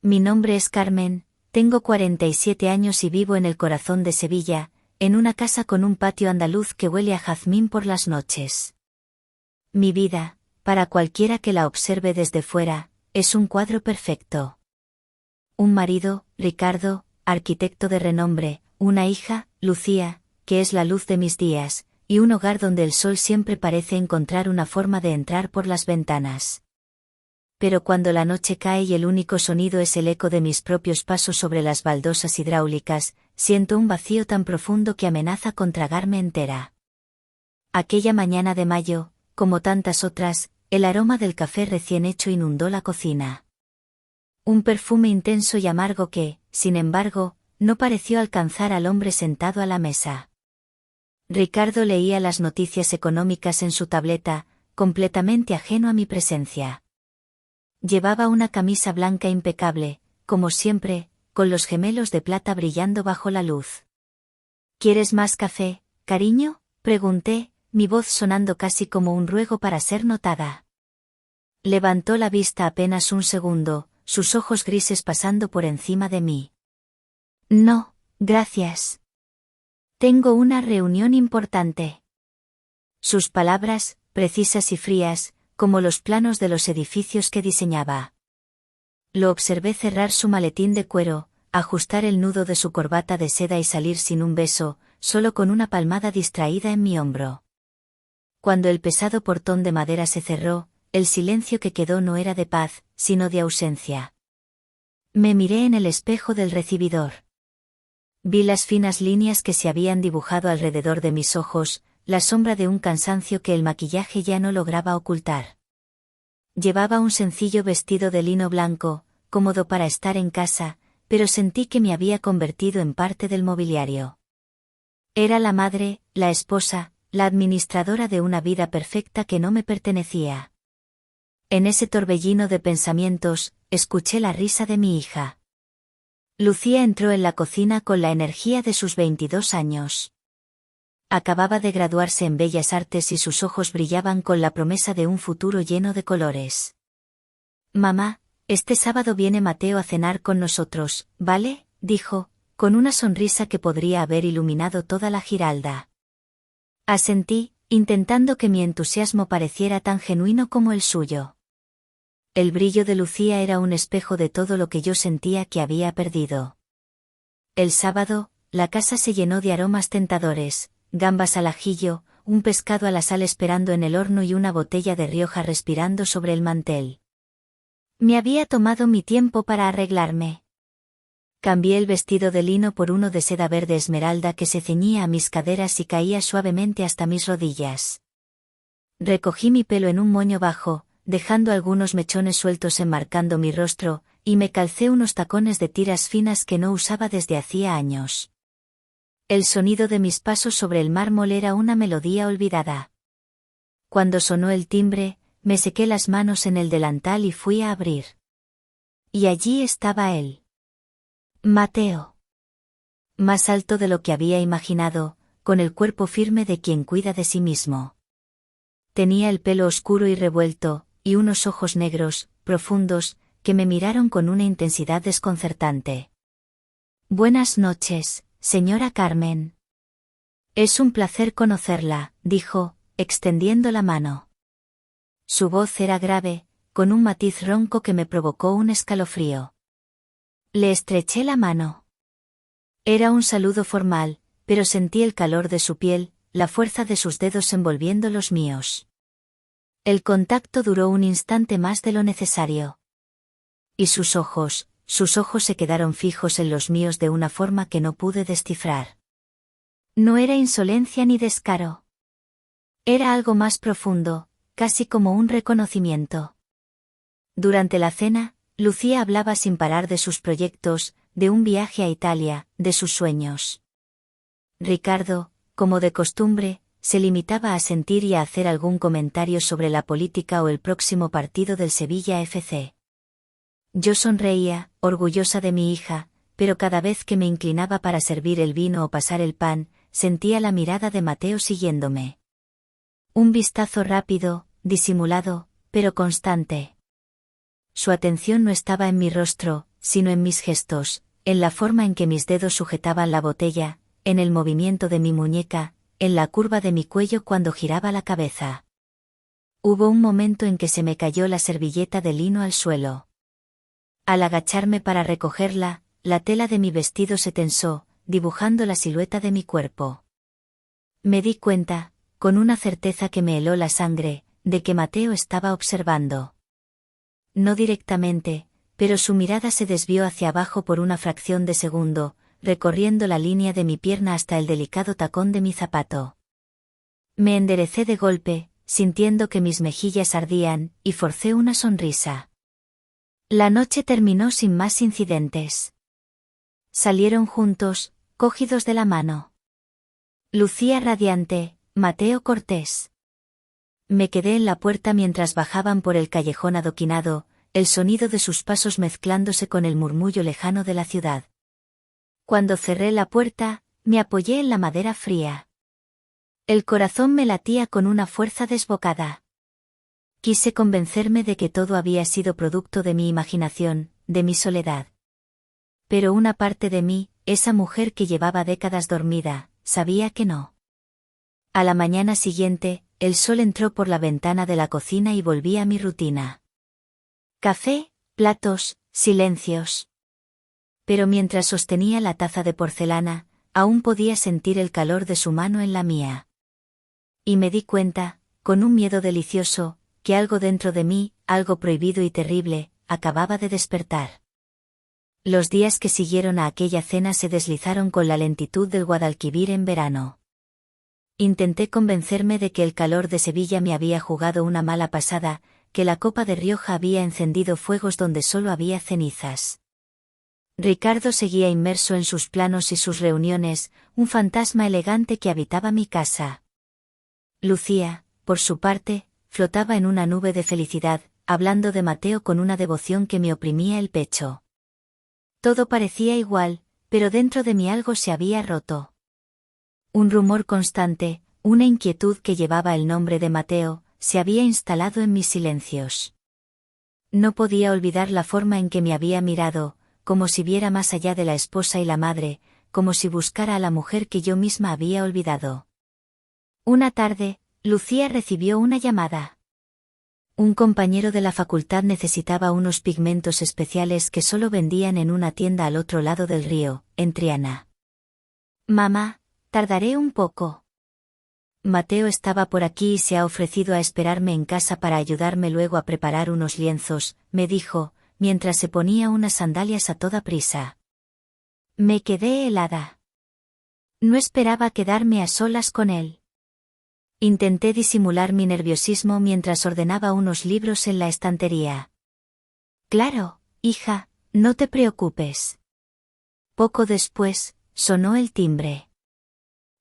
Mi nombre es Carmen, tengo 47 años y vivo en el corazón de Sevilla, en una casa con un patio andaluz que huele a jazmín por las noches. Mi vida, para cualquiera que la observe desde fuera, es un cuadro perfecto. Un marido, Ricardo, arquitecto de renombre, una hija, Lucía, que es la luz de mis días, y un hogar donde el sol siempre parece encontrar una forma de entrar por las ventanas. Pero cuando la noche cae y el único sonido es el eco de mis propios pasos sobre las baldosas hidráulicas, siento un vacío tan profundo que amenaza con tragarme entera. Aquella mañana de mayo, como tantas otras, el aroma del café recién hecho inundó la cocina. Un perfume intenso y amargo que, sin embargo, no pareció alcanzar al hombre sentado a la mesa. Ricardo leía las noticias económicas en su tableta, completamente ajeno a mi presencia. Llevaba una camisa blanca impecable, como siempre, con los gemelos de plata brillando bajo la luz. ¿Quieres más café, cariño?, pregunté, mi voz sonando casi como un ruego para ser notada. Levantó la vista apenas un segundo, sus ojos grises pasando por encima de mí. No, gracias. Tengo una reunión importante. Sus palabras, precisas y frías, como los planos de los edificios que diseñaba. Lo observé cerrar su maletín de cuero, ajustar el nudo de su corbata de seda y salir sin un beso, solo con una palmada distraída en mi hombro. Cuando el pesado portón de madera se cerró, el silencio que quedó no era de paz, sino de ausencia. Me miré en el espejo del recibidor. Vi las finas líneas que se habían dibujado alrededor de mis ojos, la sombra de un cansancio que el maquillaje ya no lograba ocultar. Llevaba un sencillo vestido de lino blanco, cómodo para estar en casa, pero sentí que me había convertido en parte del mobiliario. Era la madre, la esposa, la administradora de una vida perfecta que no me pertenecía. En ese torbellino de pensamientos, escuché la risa de mi hija. Lucía entró en la cocina con la energía de sus 22 años. Acababa de graduarse en Bellas Artes y sus ojos brillaban con la promesa de un futuro lleno de colores. Mamá, este sábado viene Mateo a cenar con nosotros, ¿vale?, dijo, con una sonrisa que podría haber iluminado toda la Giralda. Asentí, intentando que mi entusiasmo pareciera tan genuino como el suyo. El brillo de Lucía era un espejo de todo lo que yo sentía que había perdido. El sábado, la casa se llenó de aromas tentadores, gambas al ajillo, un pescado a la sal esperando en el horno y una botella de Rioja respirando sobre el mantel. Me había tomado mi tiempo para arreglarme. Cambié el vestido de lino por uno de seda verde esmeralda que se ceñía a mis caderas y caía suavemente hasta mis rodillas. Recogí mi pelo en un moño bajo, dejando algunos mechones sueltos enmarcando mi rostro, y me calcé unos tacones de tiras finas que no usaba desde hacía años. El sonido de mis pasos sobre el mármol era una melodía olvidada. Cuando sonó el timbre, me sequé las manos en el delantal y fui a abrir. Y allí estaba él. Mateo. Más alto de lo que había imaginado, con el cuerpo firme de quien cuida de sí mismo. Tenía el pelo oscuro y revuelto, y unos ojos negros, profundos, que me miraron con una intensidad desconcertante. Buenas noches, señora Carmen. Es un placer conocerla, dijo, extendiendo la mano. Su voz era grave, con un matiz ronco que me provocó un escalofrío. Le estreché la mano. Era un saludo formal, pero sentí el calor de su piel, la fuerza de sus dedos envolviendo los míos. El contacto duró un instante más de lo necesario. Y sus ojos se quedaron fijos en los míos de una forma que no pude descifrar. No era insolencia ni descaro. Era algo más profundo, casi como un reconocimiento. Durante la cena, Lucía hablaba sin parar de sus proyectos, de un viaje a Italia, de sus sueños. Ricardo, como de costumbre, se limitaba a sentir y a hacer algún comentario sobre la política o el próximo partido del Sevilla FC. Yo sonreía, orgullosa de mi hija, pero cada vez que me inclinaba para servir el vino o pasar el pan, sentía la mirada de Mateo siguiéndome. Un vistazo rápido, disimulado, pero constante. Su atención no estaba en mi rostro, sino en mis gestos, en la forma en que mis dedos sujetaban la botella, en el movimiento de mi muñeca, en la curva de mi cuello cuando giraba la cabeza. Hubo un momento en que se me cayó la servilleta de lino al suelo. Al agacharme para recogerla, la tela de mi vestido se tensó, dibujando la silueta de mi cuerpo. Me di cuenta, con una certeza que me heló la sangre, de que Mateo estaba observando. No directamente, pero su mirada se desvió hacia abajo por una fracción de segundo, recorriendo la línea de mi pierna hasta el delicado tacón de mi zapato. Me enderecé de golpe, sintiendo que mis mejillas ardían, y forcé una sonrisa. La noche terminó sin más incidentes. Salieron juntos, cogidos de la mano. Lucía radiante, Mateo cortés. Me quedé en la puerta mientras bajaban por el callejón adoquinado, el sonido de sus pasos mezclándose con el murmullo lejano de la ciudad. Cuando cerré la puerta, me apoyé en la madera fría. El corazón me latía con una fuerza desbocada. Quise convencerme de que todo había sido producto de mi imaginación, de mi soledad. Pero una parte de mí, esa mujer que llevaba décadas dormida, sabía que no. A la mañana siguiente, el sol entró por la ventana de la cocina y volví a mi rutina. Café, platos, silencios. Pero mientras sostenía la taza de porcelana, aún podía sentir el calor de su mano en la mía. Y me di cuenta, con un miedo delicioso, que algo dentro de mí, algo prohibido y terrible, acababa de despertar. Los días que siguieron a aquella cena se deslizaron con la lentitud del Guadalquivir en verano. Intenté convencerme de que el calor de Sevilla me había jugado una mala pasada, que la copa de Rioja había encendido fuegos donde solo había cenizas. Ricardo seguía inmerso en sus planos y sus reuniones, un fantasma elegante que habitaba mi casa. Lucía, por su parte, flotaba en una nube de felicidad, hablando de Mateo con una devoción que me oprimía el pecho. Todo parecía igual, pero dentro de mí algo se había roto. Un rumor constante, una inquietud que llevaba el nombre de Mateo, se había instalado en mis silencios. No podía olvidar la forma en que me había mirado, como si viera más allá de la esposa y la madre, como si buscara a la mujer que yo misma había olvidado. Una tarde, Lucía recibió una llamada. Un compañero de la facultad necesitaba unos pigmentos especiales que solo vendían en una tienda al otro lado del río, en Triana. Mamá, tardaré un poco. Mateo estaba por aquí y se ha ofrecido a esperarme en casa para ayudarme luego a preparar unos lienzos, me dijo, mientras se ponía unas sandalias a toda prisa. Me quedé helada. No esperaba quedarme a solas con él. Intenté disimular mi nerviosismo mientras ordenaba unos libros en la estantería. Claro, hija, no te preocupes. Poco después, sonó el timbre.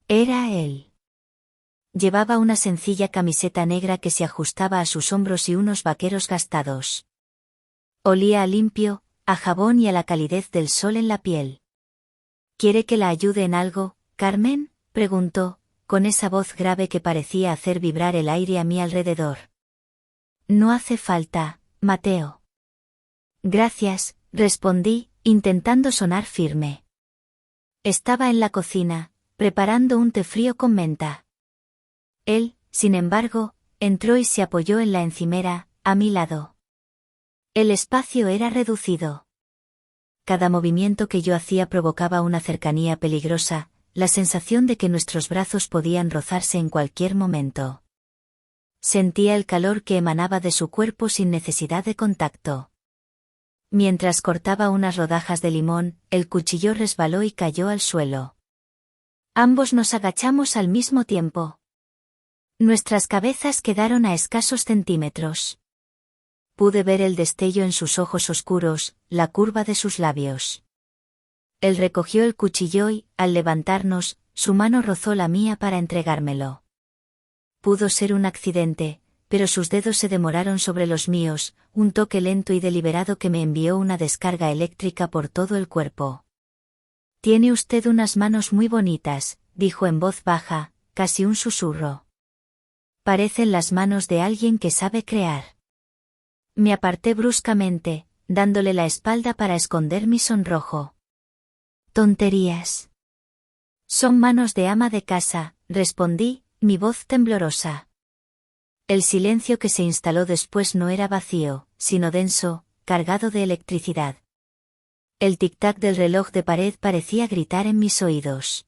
Era él. Llevaba una sencilla camiseta negra que se ajustaba a sus hombros y unos vaqueros gastados. Olía a limpio, a jabón y a la calidez del sol en la piel. ¿Quiere que la ayude en algo, Carmen?, preguntó, con esa voz grave que parecía hacer vibrar el aire a mi alrededor. No hace falta, Mateo. Gracias, respondí, intentando sonar firme. Estaba en la cocina, preparando un té frío con menta. Él, sin embargo, entró y se apoyó en la encimera, a mi lado. El espacio era reducido. Cada movimiento que yo hacía provocaba una cercanía peligrosa, la sensación de que nuestros brazos podían rozarse en cualquier momento. Sentía el calor que emanaba de su cuerpo sin necesidad de contacto. Mientras cortaba unas rodajas de limón, el cuchillo resbaló y cayó al suelo. Ambos nos agachamos al mismo tiempo. Nuestras cabezas quedaron a escasos centímetros. Pude ver el destello en sus ojos oscuros, la curva de sus labios. Él recogió el cuchillo y, al levantarnos, su mano rozó la mía para entregármelo. Pudo ser un accidente, pero sus dedos se demoraron sobre los míos, un toque lento y deliberado que me envió una descarga eléctrica por todo el cuerpo. Tiene usted unas manos muy bonitas, dijo en voz baja, casi un susurro. Parecen las manos de alguien que sabe crear. Me aparté bruscamente, dándole la espalda para esconder mi sonrojo. Tonterías. Son manos de ama de casa, respondí, mi voz temblorosa. El silencio que se instaló después no era vacío, sino denso, cargado de electricidad. El tic-tac del reloj de pared parecía gritar en mis oídos.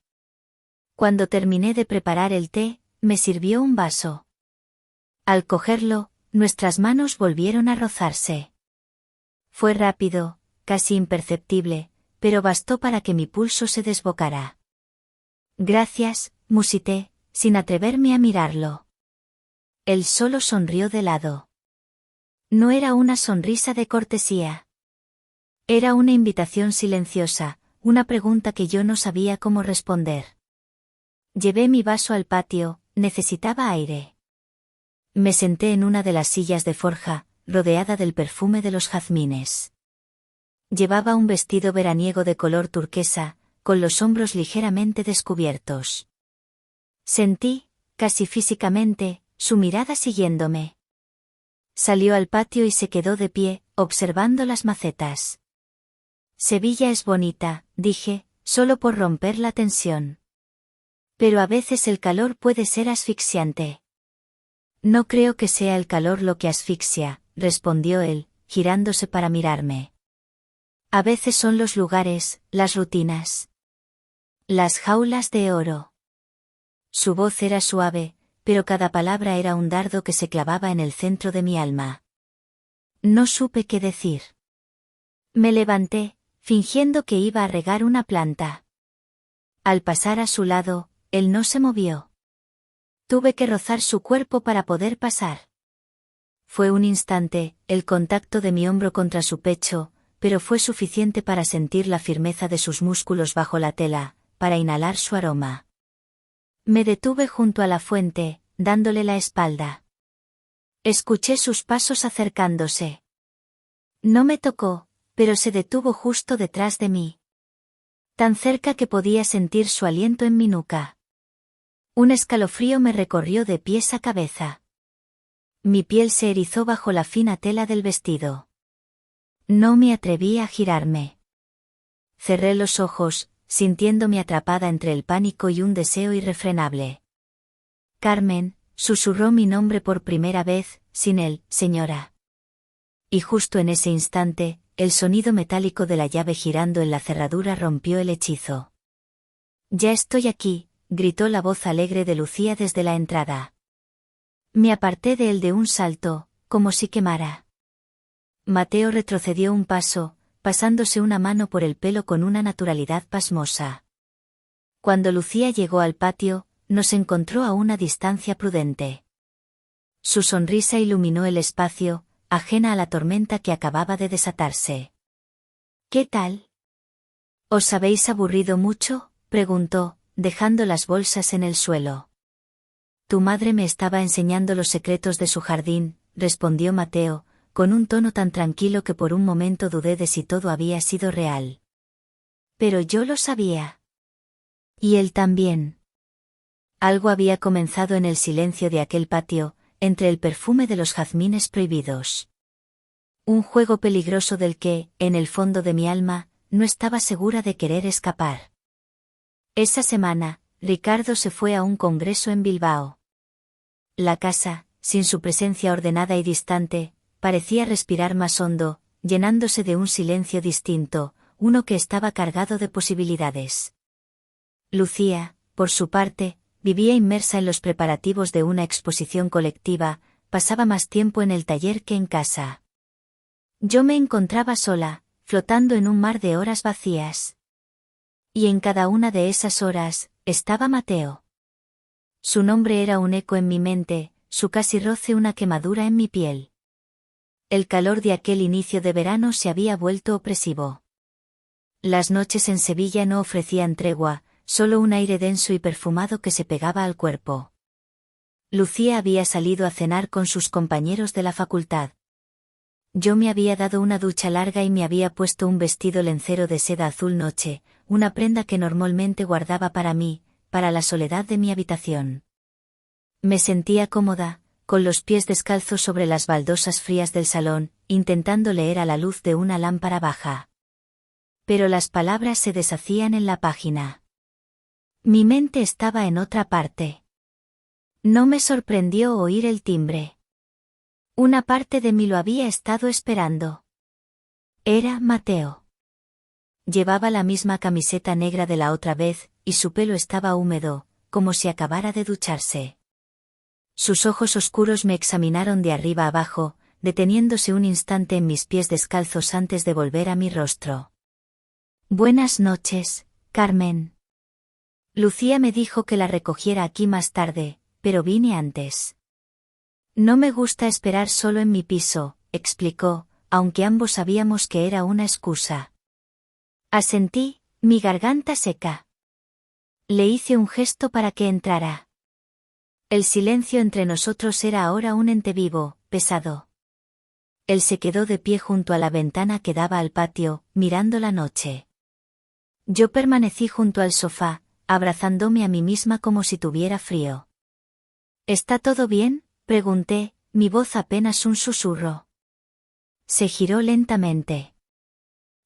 Cuando terminé de preparar el té, me sirvió un vaso. Al cogerlo, nuestras manos volvieron a rozarse. Fue rápido, casi imperceptible, pero bastó para que mi pulso se desbocara. Gracias, musité, sin atreverme a mirarlo. Él solo sonrió de lado. No era una sonrisa de cortesía. Era una invitación silenciosa, una pregunta que yo no sabía cómo responder. Llevé mi vaso al patio, necesitaba aire. Me senté en una de las sillas de forja, rodeada del perfume de los jazmines. Llevaba un vestido veraniego de color turquesa, con los hombros ligeramente descubiertos. Sentí, casi físicamente, su mirada siguiéndome. Salió al patio y se quedó de pie, observando las macetas. Sevilla es bonita, dije, solo por romper la tensión. Pero a veces el calor puede ser asfixiante. No creo que sea el calor lo que asfixia, respondió él, girándose para mirarme. A veces son los lugares, las rutinas. Las jaulas de oro. Su voz era suave, pero cada palabra era un dardo que se clavaba en el centro de mi alma. No supe qué decir. Me levanté, fingiendo que iba a regar una planta. Al pasar a su lado, él no se movió. Tuve que rozar su cuerpo para poder pasar. Fue un instante, el contacto de mi hombro contra su pecho, pero fue suficiente para sentir la firmeza de sus músculos bajo la tela, para inhalar su aroma. Me detuve junto a la fuente, dándole la espalda. Escuché sus pasos acercándose. No me tocó, pero se detuvo justo detrás de mí. Tan cerca que podía sentir su aliento en mi nuca. Un escalofrío me recorrió de pies a cabeza. Mi piel se erizó bajo la fina tela del vestido. No me atreví a girarme. Cerré los ojos, sintiéndome atrapada entre el pánico y un deseo irrefrenable. Carmen, susurró mi nombre por primera vez, sin él, señora. Y justo en ese instante, el sonido metálico de la llave girando en la cerradura rompió el hechizo. Ya estoy aquí, gritó la voz alegre de Lucía desde la entrada. Me aparté de él de un salto, como si quemara. Mateo retrocedió un paso, pasándose una mano por el pelo con una naturalidad pasmosa. Cuando Lucía llegó al patio, nos encontró a una distancia prudente. Su sonrisa iluminó el espacio, ajena a la tormenta que acababa de desatarse. ¿Qué tal? ¿Os habéis aburrido mucho?, preguntó, dejando las bolsas en el suelo. Tu madre me estaba enseñando los secretos de su jardín, respondió Mateo, con un tono tan tranquilo que por un momento dudé de si todo había sido real. Pero yo lo sabía. Y él también. Algo había comenzado en el silencio de aquel patio, entre el perfume de los jazmines prohibidos. Un juego peligroso del que, en el fondo de mi alma, no estaba segura de querer escapar. Esa semana, Ricardo se fue a un congreso en Bilbao. La casa, sin su presencia ordenada y distante, parecía respirar más hondo, llenándose de un silencio distinto, uno que estaba cargado de posibilidades. Lucía, por su parte, vivía inmersa en los preparativos de una exposición colectiva, pasaba más tiempo en el taller que en casa. Yo me encontraba sola, flotando en un mar de horas vacías. Y en cada una de esas horas, estaba Mateo. Su nombre era un eco en mi mente, su casi roce una quemadura en mi piel. El calor de aquel inicio de verano se había vuelto opresivo. Las noches en Sevilla no ofrecían tregua, solo un aire denso y perfumado que se pegaba al cuerpo. Lucía había salido a cenar con sus compañeros de la facultad. Yo me había dado una ducha larga y me había puesto un vestido lencero de seda azul noche, una prenda que normalmente guardaba para mí, para la soledad de mi habitación. Me sentía cómoda, con los pies descalzos sobre las baldosas frías del salón, intentando leer a la luz de una lámpara baja. Pero las palabras se deshacían en la página. Mi mente estaba en otra parte. No me sorprendió oír el timbre. Una parte de mí lo había estado esperando. Era Mateo. Llevaba la misma camiseta negra de la otra vez, y su pelo estaba húmedo, como si acabara de ducharse. Sus ojos oscuros me examinaron de arriba abajo, deteniéndose un instante en mis pies descalzos antes de volver a mi rostro. Buenas noches, Carmen. Lucía me dijo que la recogiera aquí más tarde, pero vine antes. No me gusta esperar solo en mi piso, explicó, aunque ambos sabíamos que era una excusa. Asentí, mi garganta seca. Le hice un gesto para que entrara. El silencio entre nosotros era ahora un ente vivo, pesado. Él se quedó de pie junto a la ventana que daba al patio, mirando la noche. Yo permanecí junto al sofá, abrazándome a mí misma como si tuviera frío. ¿Está todo bien?, pregunté, mi voz apenas un susurro. Se giró lentamente.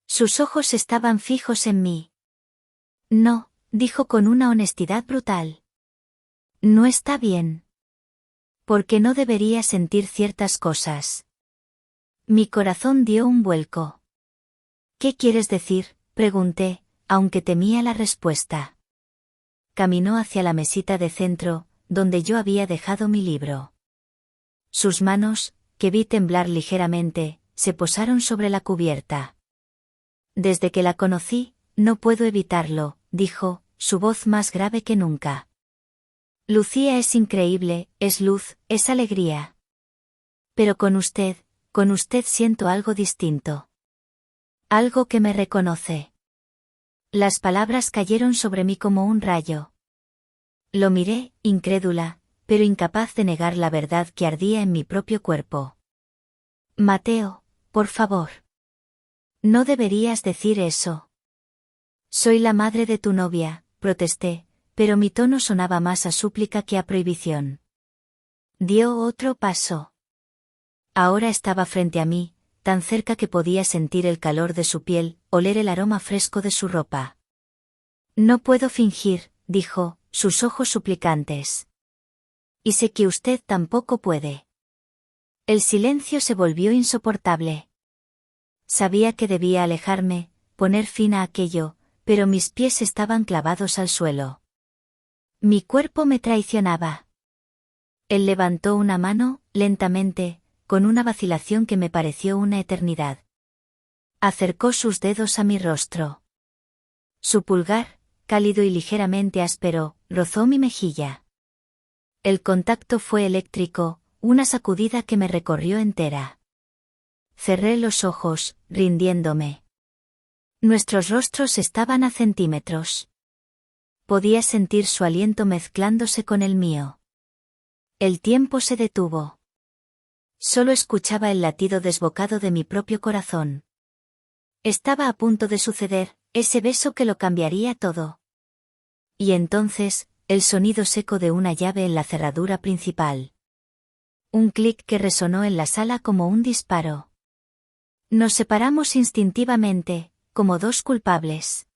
Sus ojos estaban fijos en mí. No, dijo con una honestidad brutal. No está bien. Porque no debería sentir ciertas cosas. Mi corazón dio un vuelco. ¿Qué quieres decir?, pregunté, aunque temía la respuesta. Caminó hacia la mesita de centro, donde yo había dejado mi libro. Sus manos, que vi temblar ligeramente, se posaron sobre la cubierta. Desde que la conocí, no puedo evitarlo, dijo, su voz más grave que nunca. Lucía es increíble, es luz, es alegría. Pero con usted siento algo distinto. Algo que me reconoce. Las palabras cayeron sobre mí como un rayo. Lo miré, incrédula, pero incapaz de negar la verdad que ardía en mi propio cuerpo. Mateo, por favor. No deberías decir eso. Soy la madre de tu novia, protesté, pero mi tono sonaba más a súplica que a prohibición. Dio otro paso. Ahora estaba frente a mí, tan cerca que podía sentir el calor de su piel, oler el aroma fresco de su ropa. No puedo fingir, dijo, sus ojos suplicantes. Y sé que usted tampoco puede. El silencio se volvió insoportable. Sabía que debía alejarme, poner fin a aquello, pero mis pies estaban clavados al suelo. Mi cuerpo me traicionaba. Él levantó una mano, lentamente, con una vacilación que me pareció una eternidad. Acercó sus dedos a mi rostro. Su pulgar, cálido y ligeramente áspero, rozó mi mejilla. El contacto fue eléctrico, una sacudida que me recorrió entera. Cerré los ojos, rindiéndome. Nuestros rostros estaban a centímetros. Podía sentir su aliento mezclándose con el mío. El tiempo se detuvo. Solo escuchaba el latido desbocado de mi propio corazón. Estaba a punto de suceder, ese beso que lo cambiaría todo. Y entonces, el sonido seco de una llave en la cerradura principal. Un clic que resonó en la sala como un disparo. Nos separamos instintivamente, como dos culpables.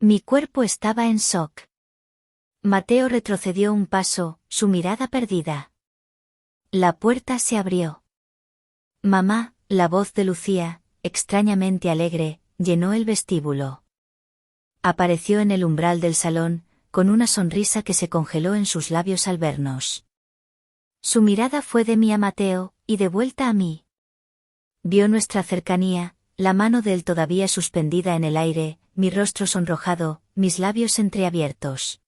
Mi cuerpo estaba en shock. Mateo retrocedió un paso, su mirada perdida. La puerta se abrió. Mamá, la voz de Lucía, extrañamente alegre, llenó el vestíbulo. Apareció en el umbral del salón, con una sonrisa que se congeló en sus labios al vernos. Su mirada fue de mí a Mateo, y de vuelta a mí. Vio nuestra cercanía, la mano de él todavía suspendida en el aire, mi rostro sonrojado, mis labios entreabiertos.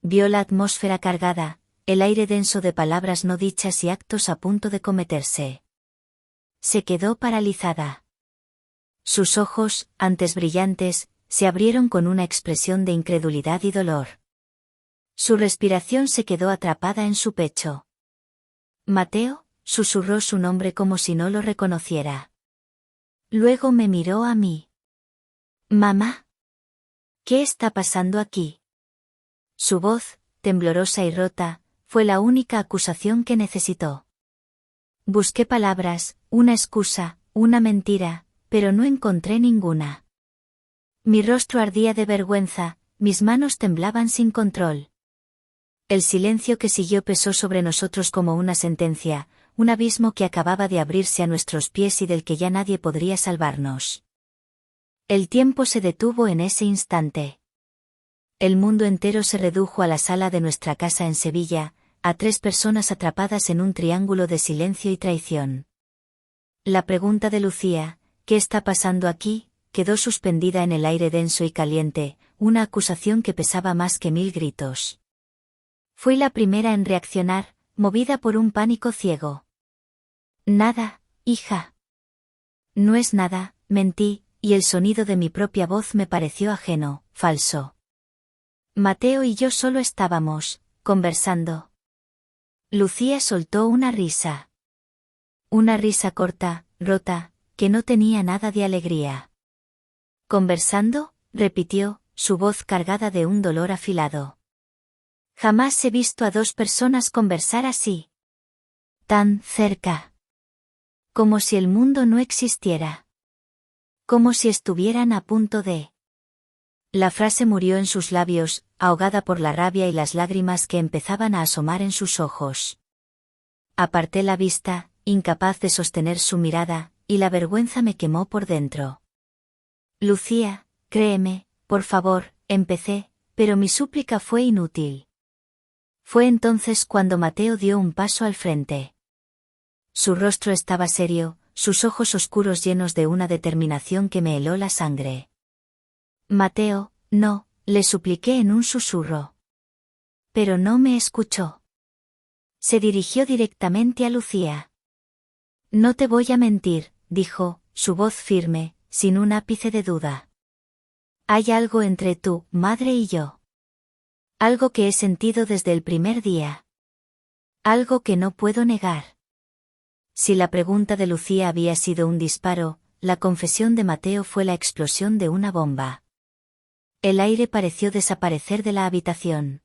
Vio la atmósfera cargada, el aire denso de palabras no dichas y actos a punto de cometerse. Se quedó paralizada. Sus ojos, antes brillantes, se abrieron con una expresión de incredulidad y dolor. Su respiración se quedó atrapada en su pecho. Mateo, susurró su nombre como si no lo reconociera. Luego me miró a mí. Mamá. ¿Qué está pasando aquí? Su voz, temblorosa y rota, fue la única acusación que necesitó. Busqué palabras, una excusa, una mentira, pero no encontré ninguna. Mi rostro ardía de vergüenza, mis manos temblaban sin control. El silencio que siguió pesó sobre nosotros como una sentencia, un abismo que acababa de abrirse a nuestros pies y del que ya nadie podría salvarnos. El tiempo se detuvo en ese instante. El mundo entero se redujo a la sala de nuestra casa en Sevilla, a 3 personas atrapadas en un triángulo de silencio y traición. La pregunta de Lucía, ¿qué está pasando aquí?, quedó suspendida en el aire denso y caliente, una acusación que pesaba más que 1000 gritos. Fui la primera en reaccionar, movida por un pánico ciego. Nada, hija. No es nada, mentí, y el sonido de mi propia voz me pareció ajeno, falso. Mateo y yo solo estábamos, conversando. Lucía soltó una risa. Una risa corta, rota, que no tenía nada de alegría. ¿Conversando?, repitió, su voz cargada de un dolor afilado. Jamás he visto a 2 personas conversar así. Tan cerca. Como si el mundo no existiera. Como si estuvieran a punto de... La frase murió en sus labios, ahogada por la rabia y las lágrimas que empezaban a asomar en sus ojos. Aparté la vista, incapaz de sostener su mirada, y la vergüenza me quemó por dentro. Lucía, créeme, por favor, empecé, pero mi súplica fue inútil. Fue entonces cuando Mateo dio un paso al frente. Su rostro estaba serio, sus ojos oscuros llenos de una determinación que me heló la sangre. Mateo, no, le supliqué en un susurro. Pero no me escuchó. Se dirigió directamente a Lucía. No te voy a mentir, dijo, su voz firme, sin un ápice de duda. Hay algo entre tu madre y yo. Algo que he sentido desde el primer día. Algo que no puedo negar. Si la pregunta de Lucía había sido un disparo, la confesión de Mateo fue la explosión de una bomba. El aire pareció desaparecer de la habitación.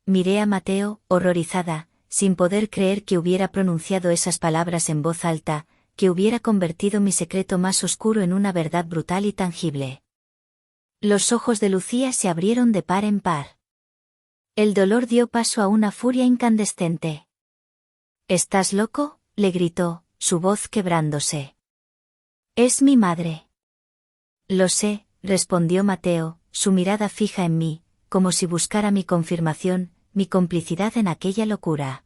Miré a Mateo, horrorizada, sin poder creer que hubiera pronunciado esas palabras en voz alta, que hubiera convertido mi secreto más oscuro en una verdad brutal y tangible. Los ojos de Lucía se abrieron de par en par. El dolor dio paso a una furia incandescente. ¿Estás loco?, le gritó, su voz quebrándose. Es mi madre. Lo sé, respondió Mateo, su mirada fija en mí, como si buscara mi confirmación, mi complicidad en aquella locura.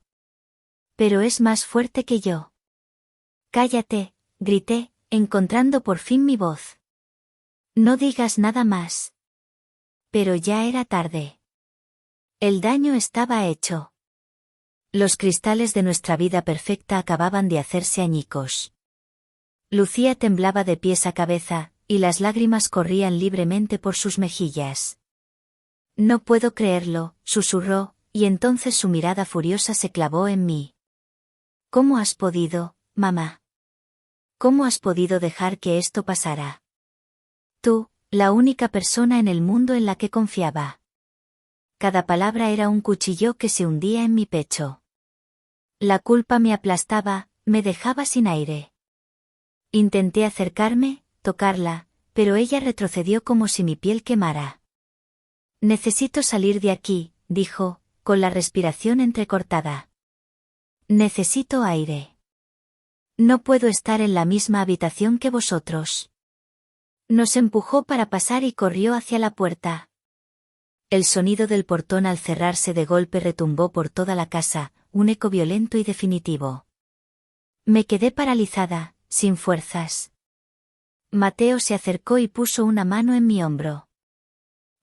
Pero es más fuerte que yo. Cállate, grité, encontrando por fin mi voz. No digas nada más. Pero ya era tarde. El daño estaba hecho. Los cristales de nuestra vida perfecta acababan de hacerse añicos. Lucía temblaba de pies a cabeza, y las lágrimas corrían libremente por sus mejillas. No puedo creerlo, susurró, y entonces su mirada furiosa se clavó en mí. ¿Cómo has podido, mamá? ¿Cómo has podido dejar que esto pasara? Tú, la única persona en el mundo en la que confiaba. Cada palabra era un cuchillo que se hundía en mi pecho. La culpa me aplastaba, me dejaba sin aire. Intenté acercarme, tocarla, pero ella retrocedió como si mi piel quemara. Necesito salir de aquí, dijo, con la respiración entrecortada. Necesito aire. No puedo estar en la misma habitación que vosotros. Nos empujó para pasar y corrió hacia la puerta. El sonido del portón al cerrarse de golpe retumbó por toda la casa, un eco violento y definitivo. Me quedé paralizada, sin fuerzas. Mateo se acercó y puso una mano en mi hombro.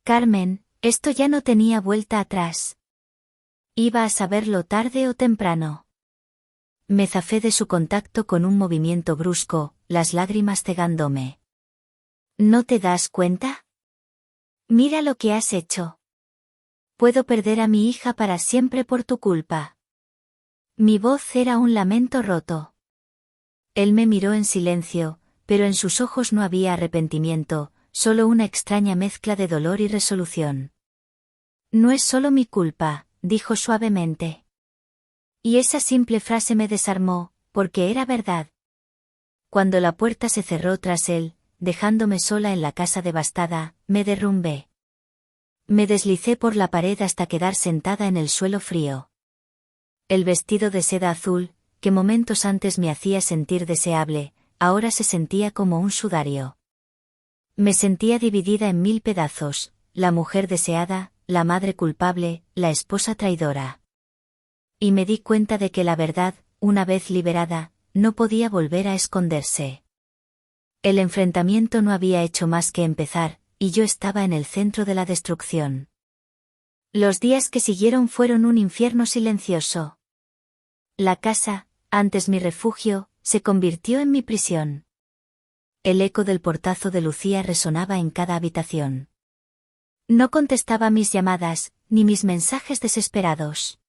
Carmen, esto ya no tenía vuelta atrás. Iba a saberlo tarde o temprano. Me zafé de su contacto con un movimiento brusco, las lágrimas cegándome. ¿No te das cuenta? Mira lo que has hecho. Puedo perder a mi hija para siempre por tu culpa. Mi voz era un lamento roto. Él me miró en silencio, pero en sus ojos no había arrepentimiento, solo una extraña mezcla de dolor y resolución. No es solo mi culpa, dijo suavemente. Y esa simple frase me desarmó, porque era verdad. Cuando la puerta se cerró tras él, dejándome sola en la casa devastada, me derrumbé. Me deslicé por la pared hasta quedar sentada en el suelo frío. El vestido de seda azul, que momentos antes me hacía sentir deseable, ahora se sentía como un sudario. Me sentía dividida en 1000 pedazos, la mujer deseada, la madre culpable, la esposa traidora. Y me di cuenta de que la verdad, una vez liberada, no podía volver a esconderse. El enfrentamiento no había hecho más que empezar, y yo estaba en el centro de la destrucción. Los días que siguieron fueron un infierno silencioso. La casa, antes mi refugio, se convirtió en mi prisión. El eco del portazo de Lucía resonaba en cada habitación. No contestaba mis llamadas, ni mis mensajes desesperados.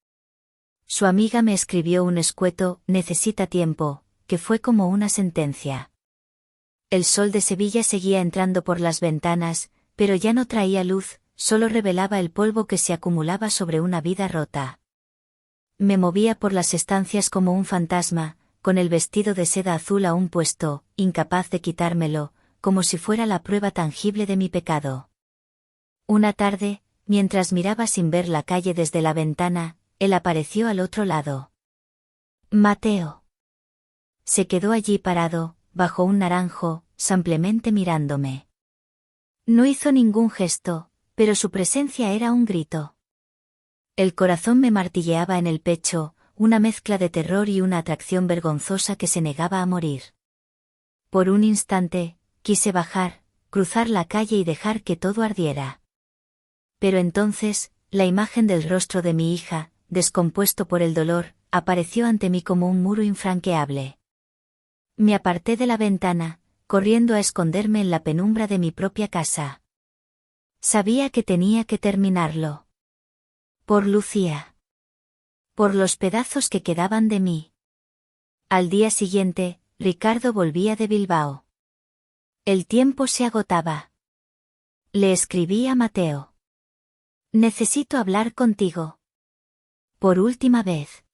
Su amiga me escribió un escueto «necesita tiempo», que fue como una sentencia. El sol de Sevilla seguía entrando por las ventanas, pero ya no traía luz, solo revelaba el polvo que se acumulaba sobre una vida rota. Me movía por las estancias como un fantasma, con el vestido de seda azul aún puesto, incapaz de quitármelo, como si fuera la prueba tangible de mi pecado. Una tarde, mientras miraba sin ver la calle desde la ventana, él apareció al otro lado. Mateo. Se quedó allí parado, bajo un naranjo, simplemente mirándome. No hizo ningún gesto, pero su presencia era un grito. El corazón me martilleaba en el pecho, una mezcla de terror y una atracción vergonzosa que se negaba a morir. Por un instante, quise bajar, cruzar la calle y dejar que todo ardiera. Pero entonces, la imagen del rostro de mi hija, descompuesto por el dolor, apareció ante mí como un muro infranqueable. Me aparté de la ventana, corriendo a esconderme en la penumbra de mi propia casa. Sabía que tenía que terminarlo. Por Lucía. Por los pedazos que quedaban de mí. Al día siguiente, Ricardo volvía de Bilbao. El tiempo se agotaba. Le escribí a Mateo. Necesito hablar contigo. Por última vez.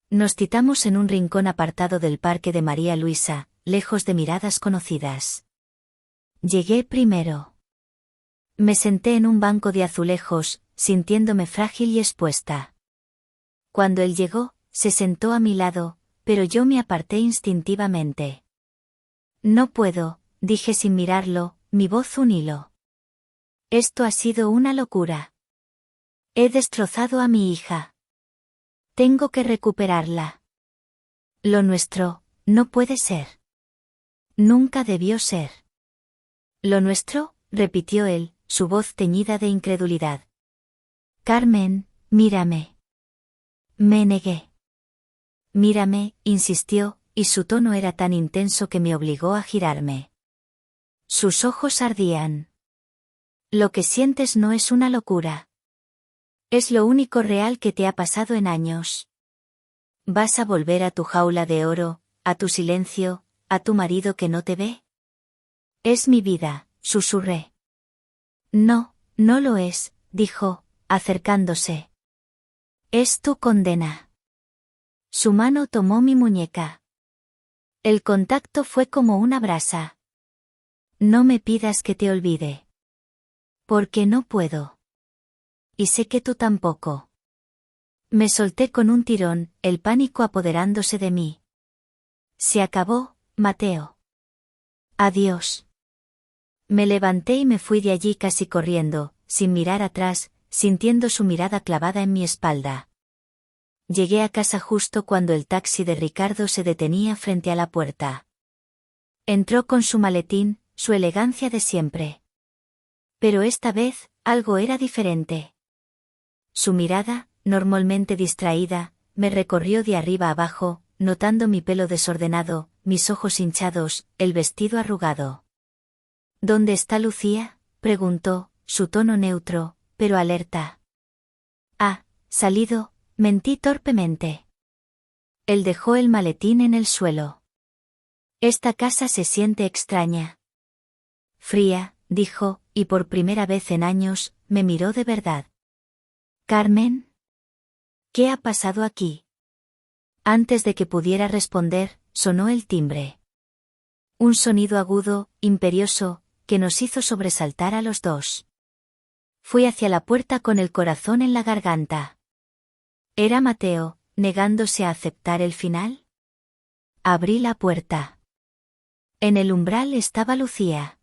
Nos citamos en un rincón apartado del Parque de María Luisa, lejos de miradas conocidas. Llegué primero. Me senté en un banco de azulejos, sintiéndome frágil y expuesta. Cuando él llegó, se sentó a mi lado, pero yo me aparté instintivamente. No puedo, dije sin mirarlo, mi voz un hilo. Esto ha sido una locura. He destrozado a mi hija. Tengo que recuperarla. Lo nuestro, no puede ser. Nunca debió ser. ¿Lo nuestro?, repitió él, su voz teñida de incredulidad. Carmen, mírame. Me negué. Mírame, insistió, y su tono era tan intenso que me obligó a girarme. Sus ojos ardían. Lo que sientes no es una locura. Es lo único real que te ha pasado en años. ¿Vas a volver a tu jaula de oro, a tu silencio, a tu marido que no te ve? Es mi vida, susurré. No, no lo es, dijo, acercándose. Es tu condena. Su mano tomó mi muñeca. El contacto fue como una brasa. No me pidas que te olvide. Porque no puedo. Y sé que tú tampoco. Me solté con un tirón, el pánico apoderándose de mí. Se acabó, Mateo. Adiós. Me levanté y me fui de allí casi corriendo, sin mirar atrás, sintiendo su mirada clavada en mi espalda. Llegué a casa justo cuando el taxi de Ricardo se detenía frente a la puerta. Entró con su maletín, su elegancia de siempre. Pero esta vez, algo era diferente. Su mirada, normalmente distraída, me recorrió de arriba abajo, notando mi pelo desordenado, mis ojos hinchados, el vestido arrugado. ¿Dónde está Lucía?, preguntó, su tono neutro, pero alerta. Ha salido, mentí torpemente. Él dejó el maletín en el suelo. Esta casa se siente extraña. Fría, dijo, y por primera vez en años, me miró de verdad. Carmen. ¿Qué ha pasado aquí? Antes de que pudiera responder, sonó el timbre. Un sonido agudo, imperioso, que nos hizo sobresaltar a los dos. Fui hacia la puerta con el corazón en la garganta. ¿Era Mateo, negándose a aceptar el final? Abrí la puerta. En el umbral estaba Lucía.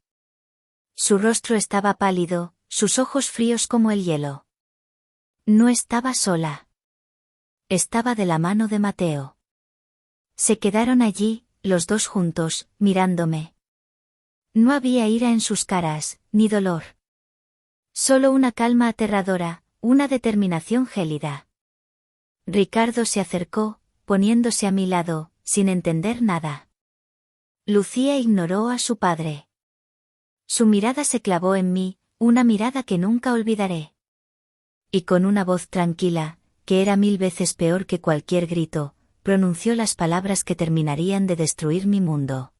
Su rostro estaba pálido, sus ojos fríos como el hielo. No estaba sola. Estaba de la mano de Mateo. Se quedaron allí, los dos juntos, mirándome. No había ira en sus caras, ni dolor. Solo una calma aterradora, una determinación gélida. Ricardo se acercó, poniéndose a mi lado, sin entender nada. Lucía ignoró a su padre. Su mirada se clavó en mí, una mirada que nunca olvidaré. Y con una voz tranquila, que era 1000 veces peor que cualquier grito, pronunció las palabras que terminarían de destruir mi mundo.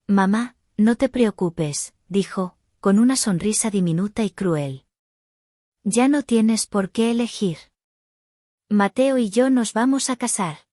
Mamá, no te preocupes, dijo, con una sonrisa diminuta y cruel. Ya no tienes por qué elegir. Mateo y yo nos vamos a casar.